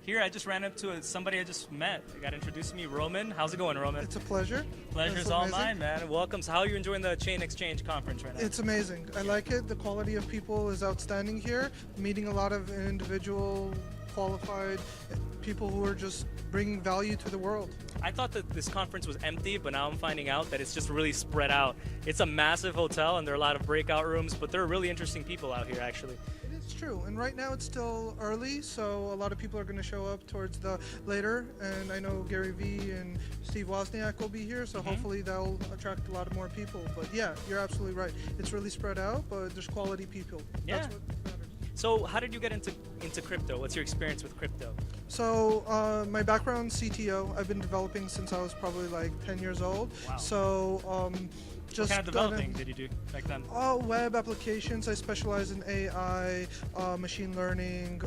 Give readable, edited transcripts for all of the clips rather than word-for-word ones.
here I just ran into somebody I just met. They got introduced to me, Roman. How's it going, Roman? It's a pleasure. Pleasure's all mine, man. Welcome. So how are you enjoying the ChainxChange conference right now? It's amazing. I like it. The quality of people is outstanding here. Meeting a lot of individual, qualified people who are just bringing value to the world. I thought that this conference was empty, but now I'm finding out that it's just really spread out. It's a massive hotel, and there are a lot of breakout rooms, but there are really interesting people out here, actually. It's true, and right now it's still early, so a lot of people are going to show up towards the later, and I know Gary Vee and Steve Wozniak will be here, so hopefully that'll attract a lot more people. But yeah, you're absolutely right. It's really spread out, but there's quality people. Yeah. That's what matters. So how did you get into crypto? What's your experience with crypto? So my background's CTO. I've been developing since I was probably like 10 years old. Wow. So just What kind of developing did you do back then? web applications. I specialize in AI, machine learning,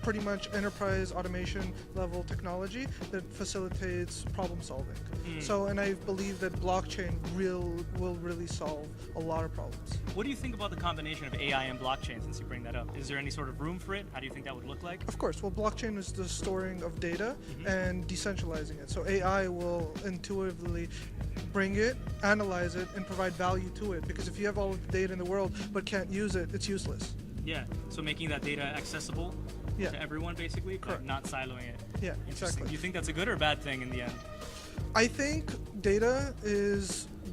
pretty much enterprise automation level technology that facilitates problem solving. So, and I believe that blockchain will really solve a lot of problems. What do you think about the combination of AI and blockchain, since you bring that up? Is there any sort of room for it? How do you think that would look like? Of course. Well, blockchain is the storing of data and decentralizing it. So AI will intuitively bring it, analyze it, and provide value to it. Because if you have all of the data in the world but can't use it, it's useless. Yeah, so making that data accessible to everyone, basically, Correct. not siloing it. Yeah, Interesting. exactly. Do you think that's a good or bad thing in the end? I think data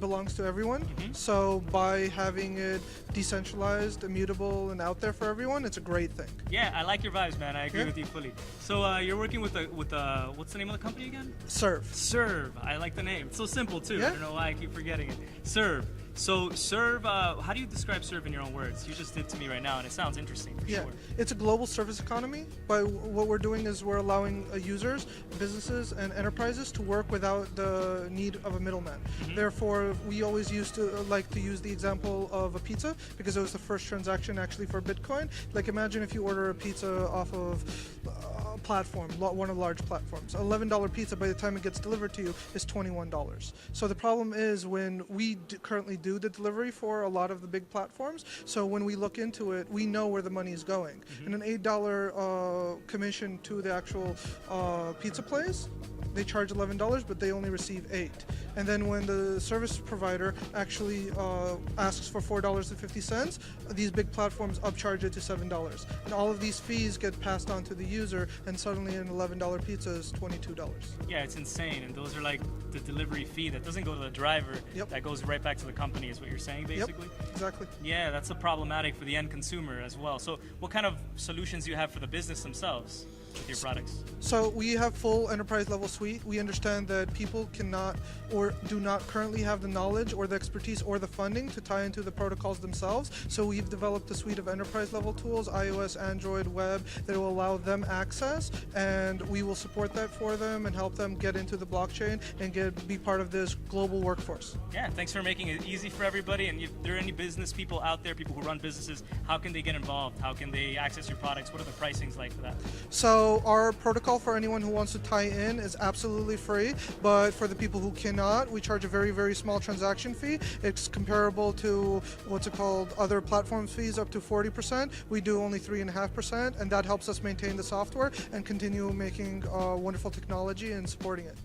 belongs to everyone. So by having it decentralized, immutable, and out there for everyone, it's a great thing. Yeah, I like your vibes, man. I agree with you fully. So you're working with what's the name of the company again? Serve. Serve. I like the name. It's so simple too. Yeah. I don't know why I keep forgetting it. Serve. So Serve. How do you describe Serve in your own words? You just did to me right now, and it sounds interesting for sure. It's a global service economy. But what we're doing is we're allowing users, businesses, and enterprises to work without the need of a middleman. Therefore, we always used to like to use the example of a pizza because it was the first transaction actually for Bitcoin. Like imagine if you order a pizza off of a platform, one of the large platforms. $11 pizza by the time it gets delivered to you is $21. So the problem is when we currently do the delivery for a lot of the big platforms, so when we look into it, we know where the money is going. And an $8 commission to the actual pizza place, they charge $11, but they only receive $8. And then when the service provider actually asks for $4.50, these big platforms upcharge it to $7. And all of these fees get passed on to the user, and suddenly an $11 pizza is $22. Yeah, it's insane. And those are like the delivery fee that doesn't go to the driver, that goes right back to the company, is what you're saying, basically? Yep, exactly. Yeah, that's a problematic for the end consumer as well. So what kind of solutions do you have for the business themselves with your products? So we have full enterprise level suite. We understand that people cannot or do not currently have the knowledge or the expertise or the funding to tie into the protocols themselves. So we've developed a suite of enterprise level tools, iOS, Android, web, that will allow them access, and we will support that for them and help them get into the blockchain and be part of this global workforce. Yeah, thanks for making it easy for everybody. And if there are any business people out there, people who run businesses, how can they get involved? How can they access your products? What are the pricings like for that? So our protocol for anyone who wants to tie in is absolutely free, but for the people who cannot, we charge a very, very small transaction fee. It's comparable to other platform fees up to 40%. We do only 3.5%, and that helps us maintain the software and continue making wonderful technology and supporting it.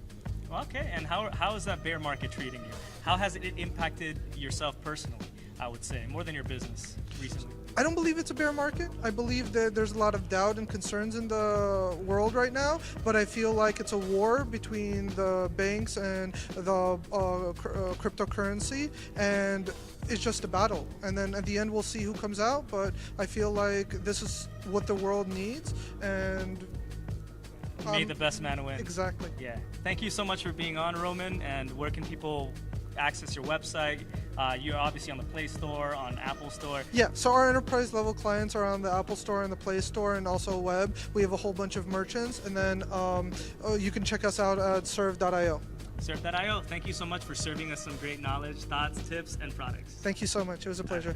Okay, and how is that bear market treating you? How has it impacted yourself personally, I would say, more than your business recently? I don't believe it's a bear market. I believe that there's a lot of doubt and concerns in the world right now, but I feel like it's a war between the banks and the cryptocurrency, and it's just a battle. And then at the end, we'll see who comes out, but I feel like this is what the world needs, and May the best man win. Exactly. Yeah. Thank you so much for being on, Roman. And where can people access your website? You're obviously on the Play Store, on Apple Store. Yeah, so our enterprise level clients are on the Apple Store and the Play Store and also web. We have a whole bunch of merchants, and then you can check us out at serve.io. Serve.io. Thank you so much for serving us some great knowledge, thoughts, tips, and products. Thank you so much. It was a pleasure.